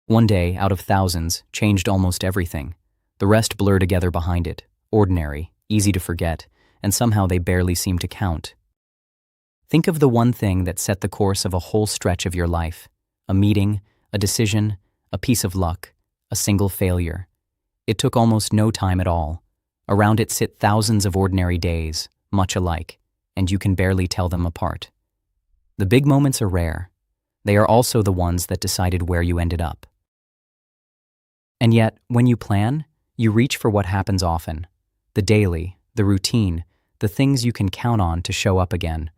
One day, out of thousands, changed almost everything. The rest blur together behind it, ordinary, easy to forget, and somehow they barely seem to count. Think of the one thing that set the course of a whole stretch of your life. A meeting, a decision, a piece of luck, a single failure. It took almost no time at all. Around it sit thousands of ordinary days, much alike, and you can barely tell them apart. The big moments are rare. They are also the ones that decided where you ended up. And yet, when you plan, you reach for what happens often. The daily, the routine, the things you can count on to show up again.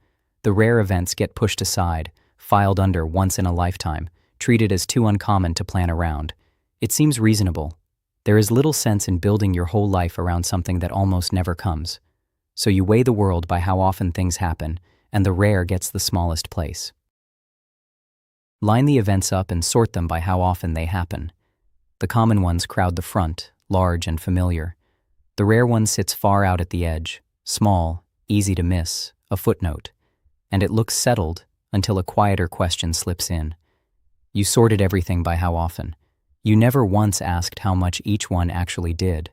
The rare events get pushed aside, filed under once in a lifetime, treated as too uncommon to plan around. It seems reasonable. There is little sense in building your whole life around something that almost never comes. So you weigh the world by how often things happen, and the rare gets the smallest place. Line the events up and sort them by how often they happen. The common ones crowd the front, large and familiar. The rare one sits far out at the edge, small, easy to miss, a footnote. And it looks settled until a quieter question slips in. You sorted everything by how often. You never once asked how much each one actually did.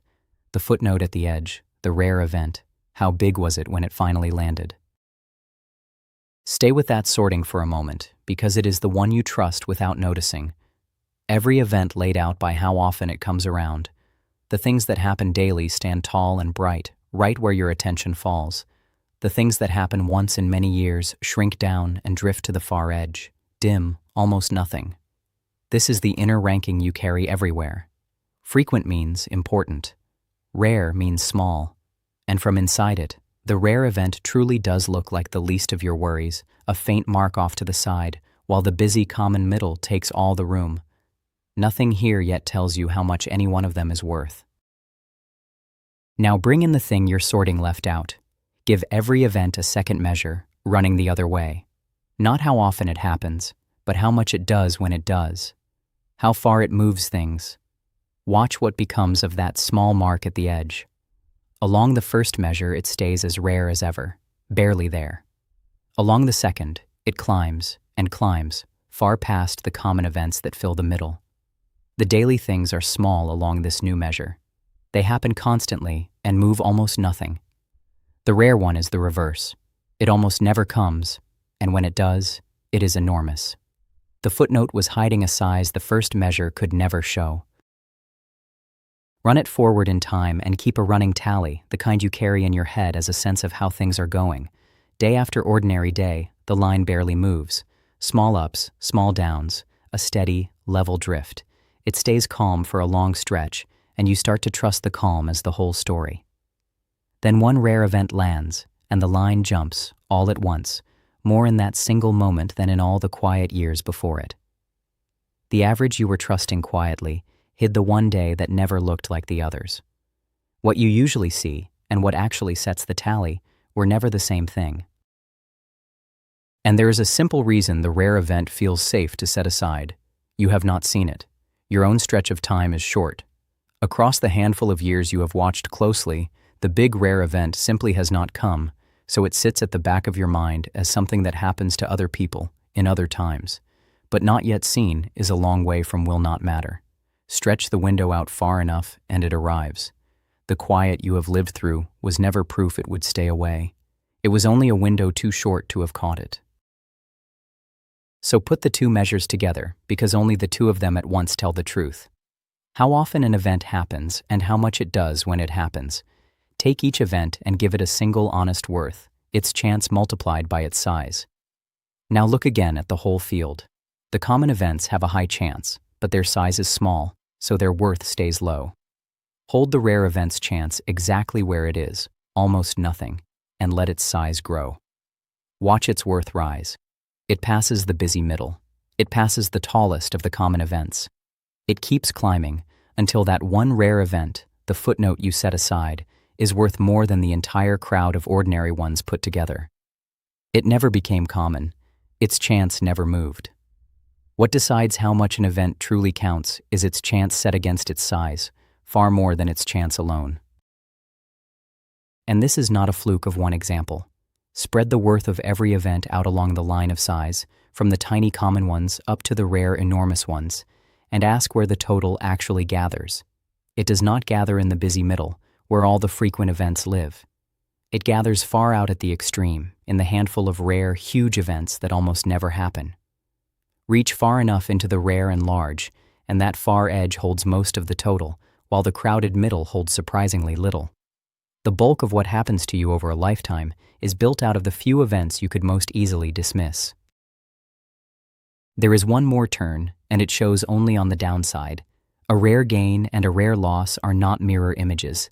The footnote at the edge, the rare event, how big was it when it finally landed? Stay with that sorting for a moment, because it is the one you trust without noticing. Every event laid out by how often it comes around. The things that happen daily stand tall and bright, right where your attention falls. The things that happen once in many years shrink down and drift to the far edge, dim, almost nothing. This is the inner ranking you carry everywhere. Frequent means important. Rare means small. And from inside it, the rare event truly does look like the least of your worries, a faint mark off to the side, while the busy common middle takes all the room. Nothing here yet tells you how much any one of them is worth. Now bring in the thing you're sorting left out. Give every event a second measure, running the other way. Not how often it happens, but how much it does when it does. How far it moves things. Watch what becomes of that small mark at the edge. Along the first measure, it stays as rare as ever, barely there. Along the second, it climbs and climbs, far past the common events that fill the middle. The daily things are small along this new measure. They happen constantly and move almost nothing. The rare one is the reverse. It almost never comes, and when it does, it is enormous. The footnote was hiding a size the first measure could never show. Run it forward in time and keep a running tally, the kind you carry in your head as a sense of how things are going. Day after ordinary day, the line barely moves. Small ups, small downs, a steady, level drift. It stays calm for a long stretch, and you start to trust the calm as the whole story. Then one rare event lands, and the line jumps, all at once, more in that single moment than in all the quiet years before it. The average you were trusting quietly hid the one day that never looked like the others. What you usually see, and what actually sets the tally, were never the same thing. And there is a simple reason the rare event feels safe to set aside. You have not seen it. Your own stretch of time is short. Across the handful of years you have watched closely, the big rare event simply has not come, so it sits at the back of your mind as something that happens to other people, in other times. But not yet seen is a long way from will not matter. Stretch the window out far enough and it arrives. The quiet you have lived through was never proof it would stay away. It was only a window too short to have caught it. So put the two measures together, because only the two of them at once tell the truth. How often an event happens and how much it does when it happens. Take each event and give it a single honest worth, its chance multiplied by its size. Now look again at the whole field. The common events have a high chance, but their size is small, so their worth stays low. Hold the rare event's chance exactly where it is, almost nothing, and let its size grow. Watch its worth rise. It passes the busy middle. It passes the tallest of the common events. It keeps climbing until that one rare event, the footnote you set aside, is worth more than the entire crowd of ordinary ones put together. It never became common. Its chance never moved. What decides how much an event truly counts is its chance set against its size, far more than its chance alone. And this is not a fluke of one example. Spread the worth of every event out along the line of size, from the tiny common ones up to the rare enormous ones, and ask where the total actually gathers. It does not gather in the busy middle, where all the frequent events live. It gathers far out at the extreme, in the handful of rare, huge events that almost never happen. Reach far enough into the rare and large, and that far edge holds most of the total, while the crowded middle holds surprisingly little. The bulk of what happens to you over a lifetime is built out of the few events you could most easily dismiss. There is one more turn, and it shows only on the downside. A rare gain and a rare loss are not mirror images.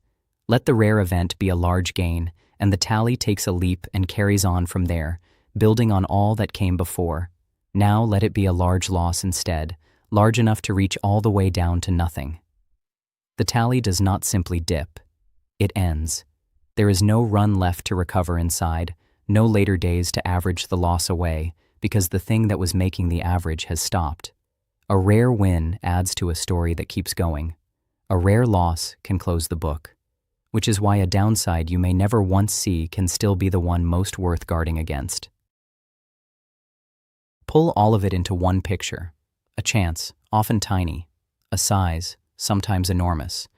Let the rare event be a large gain, and the tally takes a leap and carries on from there, building on all that came before. Now let it be a large loss instead, large enough to reach all the way down to nothing. The tally does not simply dip. It ends. There is no run left to recover inside, no later days to average the loss away, because the thing that was making the average has stopped. A rare win adds to a story that keeps going. A rare loss can close the book, which is why a downside you may never once see can still be the one most worth guarding against. Pull all of it into one picture. A chance, often tiny, a size, sometimes enormous,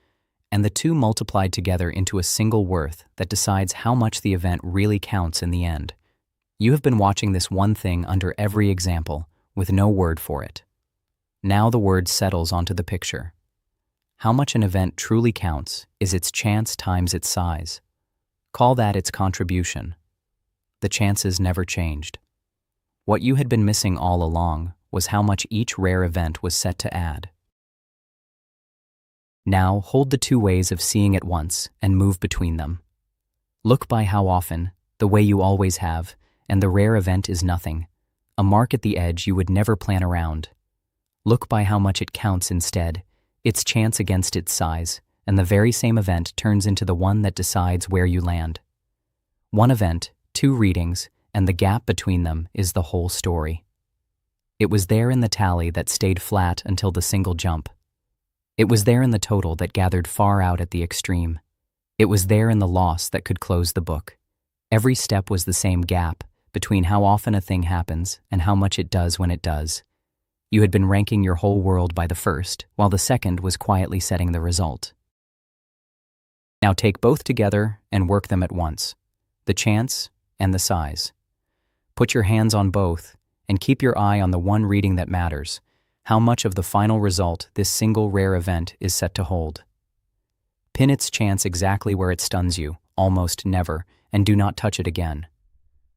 and the two multiplied together into a single worth that decides how much the event really counts in the end. You have been watching this one thing under every example, with no word for it. Now the word settles onto the picture. How much an event truly counts is its chance times its size. Call that its contribution. The chances never changed. What you had been missing all along was how much each rare event was set to add. Now hold the two ways of seeing at once and move between them. Look by how often, the way you always have, and the rare event is nothing, a mark at the edge you would never plan around. Look by how much it counts instead, its chance against its size, and the very same event turns into the one that decides where you land. One event, two readings, and the gap between them is the whole story. It was there in the tally that stayed flat until the single jump. It was there in the total that gathered far out at the extreme. It was there in the loss that could close the book. Every step was the same gap between how often a thing happens and how much it does when it does. You had been ranking your whole world by the first, while the second was quietly setting the result. Now take both together and work them at once, the chance and the size. Put your hands on both and keep your eye on the one reading that matters, how much of the final result this single rare event is set to hold. Pin its chance exactly where it stuns you, almost never, and do not touch it again.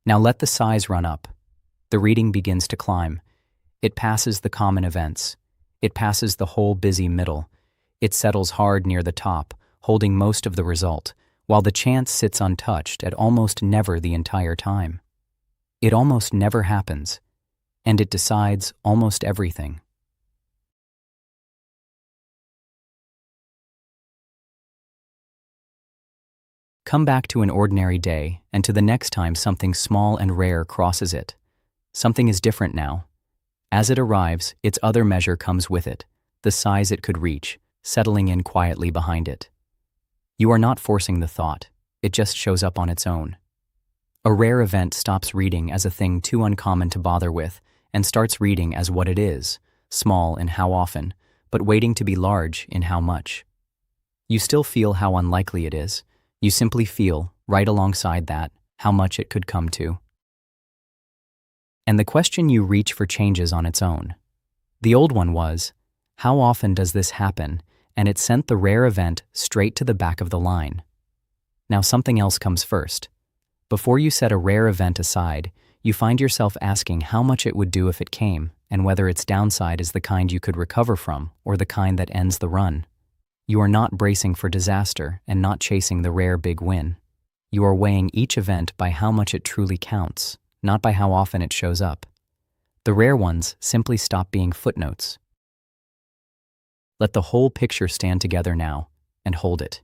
Now let the size run up. The reading begins to climb. It passes the common events. It passes the whole busy middle. It settles hard near the top, holding most of the result, while the chance sits untouched at almost never the entire time. It almost never happens, and it decides almost everything. Come back to an ordinary day and to the next time something small and rare crosses it. Something is different now. As it arrives, its other measure comes with it, the size it could reach, settling in quietly behind it. You are not forcing the thought, it just shows up on its own. A rare event stops reading as a thing too uncommon to bother with and starts reading as what it is, small in how often, but waiting to be large in how much. You still feel how unlikely it is. You simply feel, right alongside that, how much it could come to. And the question you reach for changes on its own. The old one was, how often does this happen? And it sent the rare event straight to the back of the line. Now something else comes first. Before you set a rare event aside, you find yourself asking how much it would do if it came, and whether its downside is the kind you could recover from, or the kind that ends the run. You are not bracing for disaster and not chasing the rare big win. You are weighing each event by how much it truly counts, not by how often it shows up. The rare ones simply stop being footnotes. Let the whole picture stand together now, and hold it.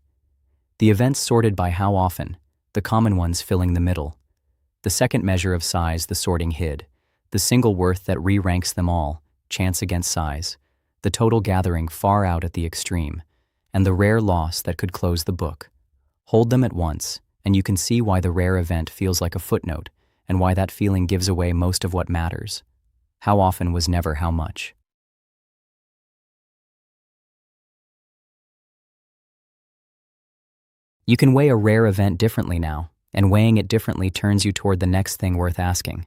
The events sorted by how often, the common ones filling the middle. The second measure of size the sorting hid, the single worth that re-ranks them all, chance against size, the total gathering far out at the extreme, and the rare loss that could close the book. Hold them at once, and you can see why the rare event feels like a footnote, and why that feeling gives away most of what matters. How often was never how much. You can weigh a rare event differently now, and weighing it differently turns you toward the next thing worth asking.